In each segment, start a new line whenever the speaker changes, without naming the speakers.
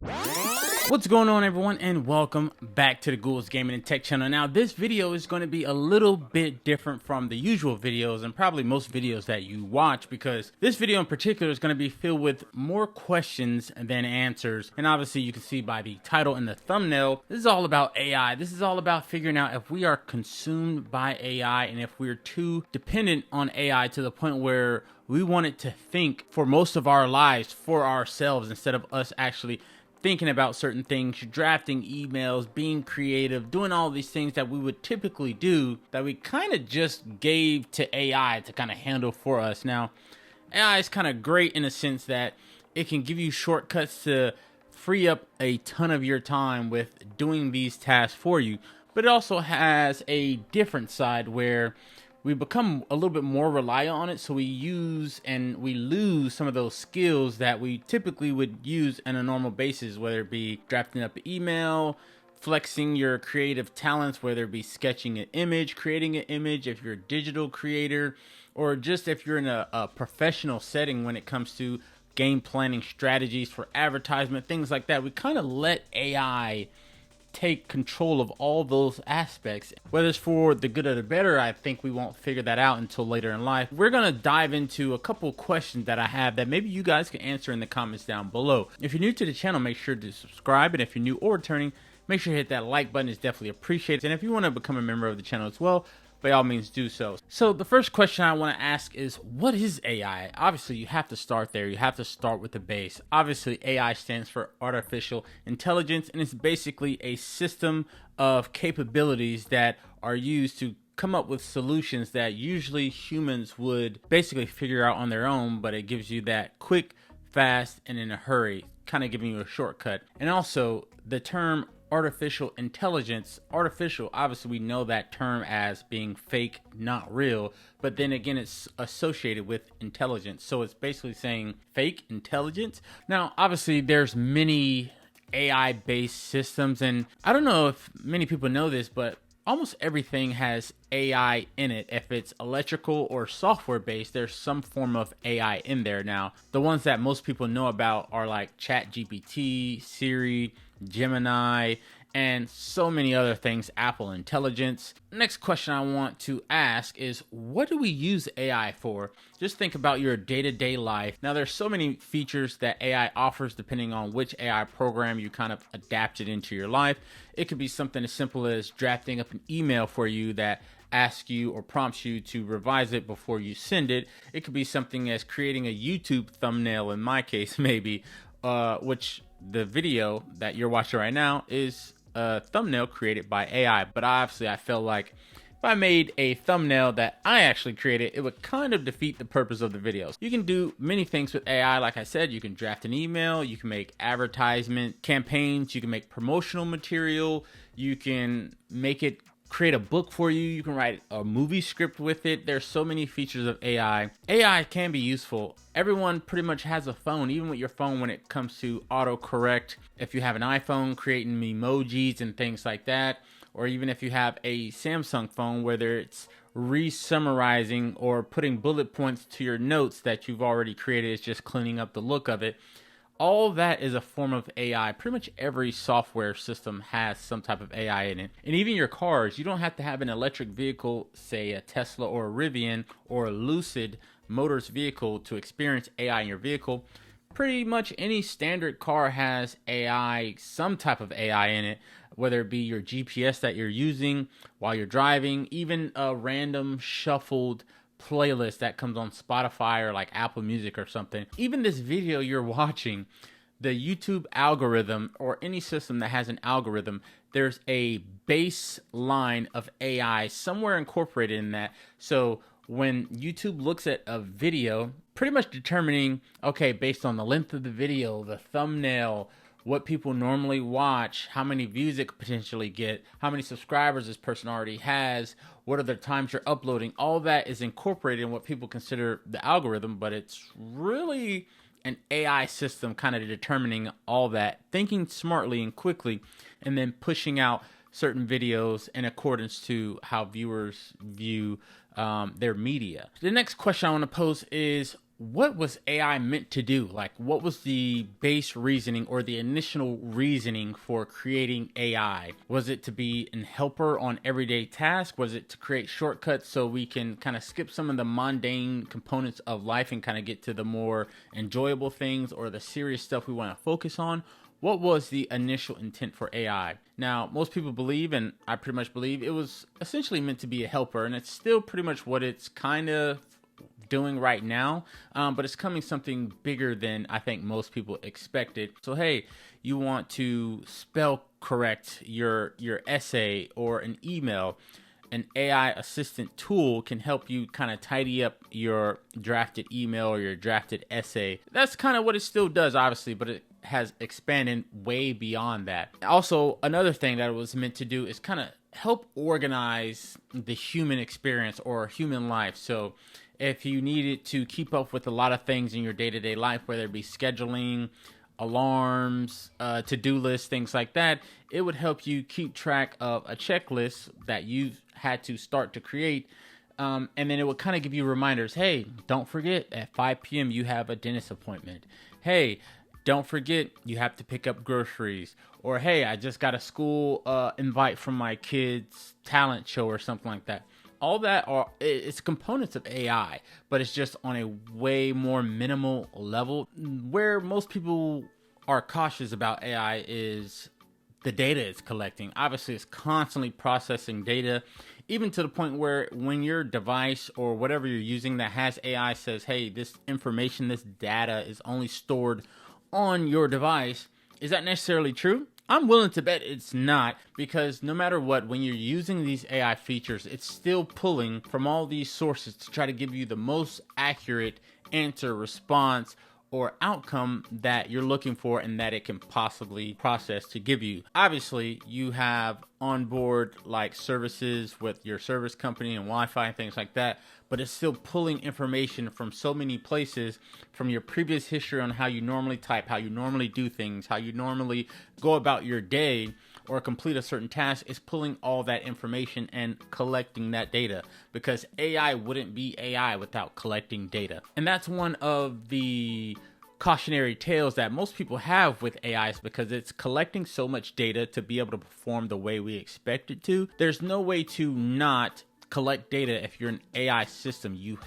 What's going on, everyone, and welcome back to the Gould's Gaming and Tech channel. Now, this video is going to be a little bit different from the usual videos and probably most videos that you watch, because this video in particular is going to be filled with more questions than answers. And obviously, you can see by the title and the thumbnail, this is all about AI. This is all about figuring out if we are consumed by AI and if we're too dependent on AI to the point where we want it to think for most of our lives for ourselves instead of us actually thinking about certain things, drafting emails, being creative, doing all these things that we would typically do that we kind of just gave to AI to kind of handle for us. Now, AI is kind of great in a sense that it can give you shortcuts to free up a ton of your time with doing these tasks for you, but it also has a different side where we become a little bit more reliant on it, so we use and we lose some of those skills that we typically would use on a normal basis, whether it be drafting up an email, flexing your creative talents, whether it be sketching an image, creating an image if you're a digital creator, or just if you're in a professional setting when it comes to game planning strategies for advertisement, things like that. We kind of let AI take control of all those aspects. Whether it's for the good or the better, I think we won't figure that out until later in life. We're gonna dive into a couple questions that I have that maybe you guys can answer in the comments down below. If you're new to the channel, make sure to subscribe, and if you're new or returning, make sure to hit that like button. It's definitely appreciated. And if you want to become a member of the channel as well, by all means do so. So the first question I want to ask is, what is AI? Obviously, you have to start there. You have to start with the base. Obviously, AI stands for artificial intelligence, and it's basically a system of capabilities that are used to come up with solutions that usually humans would basically figure out on their own, but it gives you that quick, fast, and in a hurry, kind of giving you a shortcut. And also, the term artificial intelligence, artificial, obviously we know that term as being fake, not real, but then again it's associated with intelligence, so it's basically saying fake intelligence. Now obviously there's many AI based systems, and I don't know if many people know this, but almost everything has AI in it. If it's electrical or software based, there's some form of AI in there. Now the ones that most people know about are like ChatGPT, Siri, Gemini, and so many other things, Apple Intelligence. Next question I want to ask is, what do we use AI for? Just think about your day-to-day life. Now there's so many features that AI offers depending on which AI program you kind of adapted into your life. It could be something as simple as drafting up an email for you that asks you or prompts you to revise it before you send it. It could be something as creating a YouTube thumbnail, in my case maybe, which the video that you're watching right now is a thumbnail created by AI. But obviously I felt like if I made a thumbnail that I actually created, it would kind of defeat the purpose of the videos. You can do many things with AI. Like I said, you can draft an email, you can make advertisement campaigns, you can make promotional material, you can make it create a book for you, you can write a movie script with it. There's so many features of AI. AI can be useful. Everyone pretty much has a phone, even with your phone when it comes to autocorrect. If you have an iPhone, creating emojis and things like that, or even if you have a Samsung phone, whether it's re-summarizing or putting bullet points to your notes that you've already created, it's just cleaning up the look of it. All that is a form of AI. Pretty much every software system has some type of AI in it. And even your cars, you don't have to have an electric vehicle, say a Tesla or a Rivian or a Lucid Motors vehicle, to experience AI in your vehicle. Pretty much any standard car has AI, some type of AI in it, whether it be your GPS that you're using while you're driving, even a random shuffled playlist that comes on Spotify or like Apple Music or something. Even this video you're watching, the YouTube algorithm or any system that has an algorithm, there's a baseline of AI somewhere incorporated in that. So when YouTube looks at a video, pretty much determining, okay, based on the length of the video, the thumbnail, what people normally watch, how many views it could potentially get, how many subscribers this person already has, what are the times you're uploading, all that is incorporated in what people consider the algorithm, but it's really an AI system kind of determining all that, thinking smartly and quickly, and then pushing out certain videos in accordance to how viewers view their media. The next question I want to pose is, what was AI meant to do? Like, what was the base reasoning or the initial reasoning for creating AI? Was it to be a helper on everyday tasks? Was it to create shortcuts so we can kind of skip some of the mundane components of life and kind of get to the more enjoyable things or the serious stuff we want to focus on? What was the initial intent for AI? Now, most people believe, and I pretty much believe, it was essentially meant to be a helper, and it's still pretty much what it's kind of doing right now, but it's coming something bigger than I think most people expected. So hey, you want to spell correct your essay or an email, an AI assistant tool can help you kind of tidy up your drafted email or your drafted essay. That's kind of what it still does, obviously, but it has expanded way beyond that. Also, another thing that it was meant to do is kind of help organize the human experience or human life. So if you needed to keep up with a lot of things in your day-to-day life, whether it be scheduling, alarms, to-do lists, things like that, it would help you keep track of a checklist that you had to start to create. And then it would kind of give you reminders. Hey, don't forget at 5 p.m. you have a dentist appointment. Hey, don't forget you have to pick up groceries. Or hey, I just got a school invite from my kid's talent show or something like that. All that it's components of AI, but it's just on a way more minimal level. Where most people are cautious about AI is the data it's collecting. Obviously, it's constantly processing data, even to the point where when your device or whatever you're using that has AI says, hey, this information, this data is only stored on your device. Is that necessarily true? I'm willing to bet it's not, because no matter what, when you're using these AI features, it's still pulling from all these sources to try to give you the most accurate answer, response, or outcome that you're looking for and that it can possibly process to give you. Obviously, you have onboard like services with your service company and Wi-Fi and things like that, but it's still pulling information from so many places, from your previous history on how you normally type, how you normally do things, how you normally go about your day or complete a certain task. Is pulling all that information and collecting that data, because AI wouldn't be AI without collecting data. And that's one of the cautionary tales that most people have with AI, because it's collecting so much data to be able to perform the way we expect it to. There's no way to not collect data. If you're an AI system, you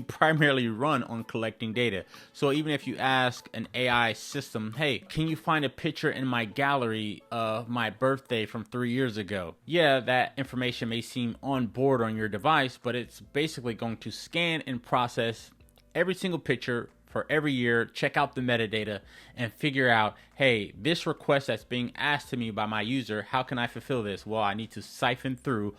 primarily run on collecting data. So even if you ask an AI system, hey, can you find a picture in my gallery of my birthday from 3 years ago? Yeah, that information may seem on board on your device, but it's basically going to scan and process every single picture for every year, check out the metadata, and figure out, hey, this request that's being asked to me by my user, how can I fulfill this? Well, I need to siphon through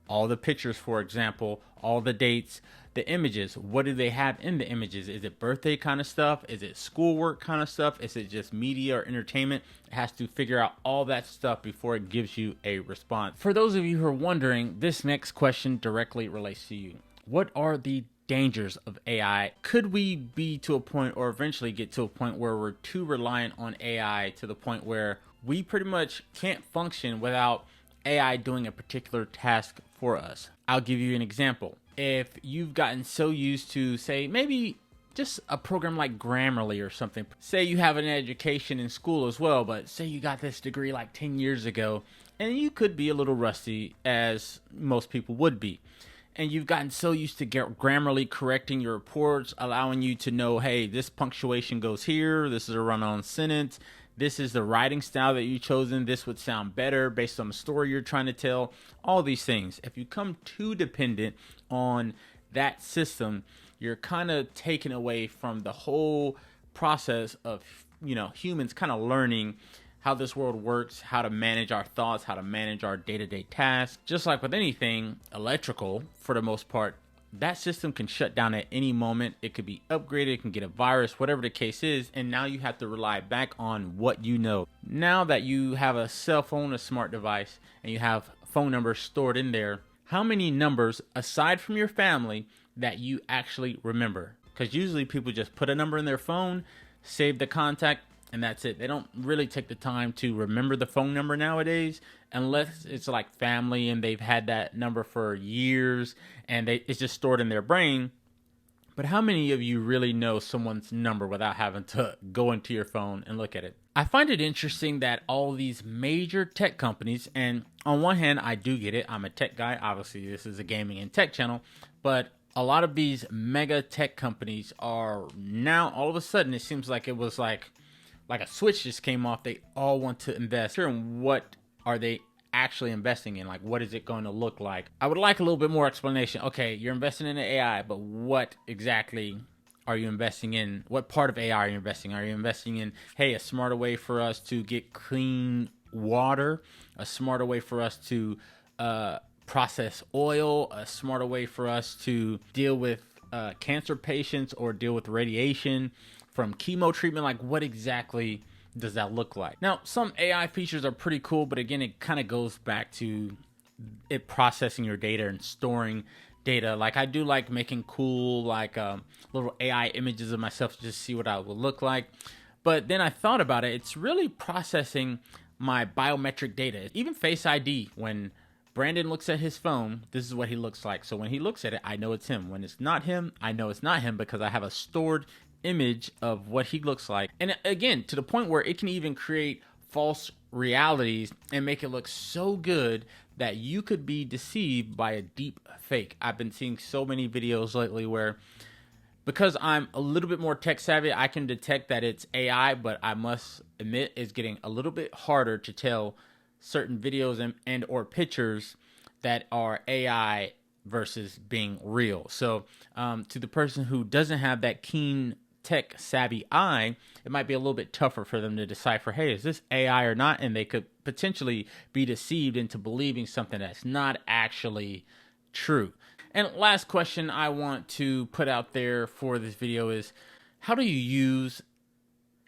all the pictures, for example, all the dates, the images. What do they have in the images? Is it birthday kind of stuff? Is it schoolwork kind of stuff? Is it just media or entertainment? It has to figure out all that stuff before it gives you a response. For those of you who are wondering, this next question directly relates to you. What are the dangers of AI? Could we be to a point, or eventually get to a point, where we're too reliant on AI to the point where we pretty much can't function without AI doing a particular task for us? I'll give you an example. If you've gotten so used to, say, maybe just a program like Grammarly or something. Say you have an education in school as well, but say you got this degree like 10 years ago, and you could be a little rusty, as most people would be. And you've gotten so used to Grammarly correcting your reports, allowing you to know, hey, this punctuation goes here, this is a run-on sentence, this is the writing style that you've chosen, this would sound better based on the story you're trying to tell, all these things. If you come too dependent on that system, you're kind of taken away from the whole process of, humans kind of learning how this world works, how to manage our thoughts, how to manage our day-to-day tasks. Just like with anything electrical, for the most part, that system can shut down at any moment. It could be upgraded, it can get a virus, whatever the case is, and now you have to rely back on what you know. Now that you have a cell phone, a smart device, and you have phone numbers stored in there, how many numbers, aside from your family, that you actually remember? Because usually people just put a number in their phone, save the contact, and that's it. They don't really take the time to remember the phone number nowadays, unless it's like family and they've had that number for years and it's just stored in their brain. But how many of you really know someone's number without having to go into your phone and look at it? I find it interesting that all these major tech companies, and on one hand, I do get it. I'm a tech guy. Obviously, this is a gaming and tech channel, but a lot of these mega tech companies are now, all of a sudden, it seems like it was like a switch just came off. They all want to invest. And what are they actually investing in? Like, what is it going to look like? I would like a little bit more explanation. Okay, you're investing in AI, but what exactly are you investing in? What part of AI are you investing? Are you investing in, hey, a smarter way for us to get clean water, a smarter way for us to process oil, a smarter way for us to deal with cancer patients or deal with radiation from chemo treatment? Like, what exactly does that look like? Now, some AI features are pretty cool, but again, it kind of goes back to it processing your data and storing data. Like, I do like making cool, like little AI images of myself to just see what I would look like. But then I thought about it. It's really processing my biometric data. Even Face ID, when Brandon looks at his phone, this is what he looks like. So when he looks at it, I know it's him. When it's not him, I know it's not him because I have a stored image of what he looks like. And again, to the point where it can even create false realities and make it look so good that you could be deceived by a deep fake. I've been seeing so many videos lately where, because I'm a little bit more tech savvy, I can detect that it's AI, but I must admit it's getting a little bit harder to tell certain videos and or pictures that are AI versus being real. So to the person who doesn't have that keen tech savvy eye, it might be a little bit tougher for them to decipher, hey, is this AI or not? And they could potentially be deceived into believing something that's not actually true. And last question I want to put out there for this video is, how do you use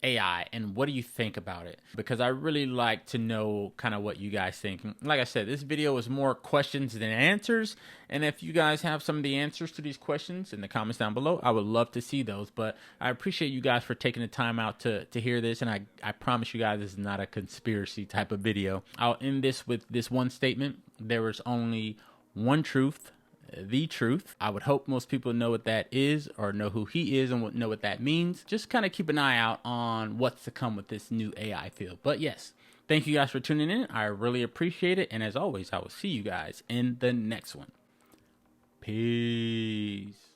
AI and what do you think about it? Because I really like to know kind of what you guys think. Like I said, this video is more questions than answers. And if you guys have some of the answers to these questions in the comments down below, I would love to see those. But I appreciate you guys for taking the time out to hear this. And I promise you guys this is not a conspiracy type of video. I'll end this with this one statement. There is only one truth, the truth. I would hope most people know what that is, or know who he is and know what that means. Just kind of keep an eye out on what's to come with this new AI field. But yes, thank you guys for tuning in. I really appreciate it. And as always, I will see you guys in the next one. Peace.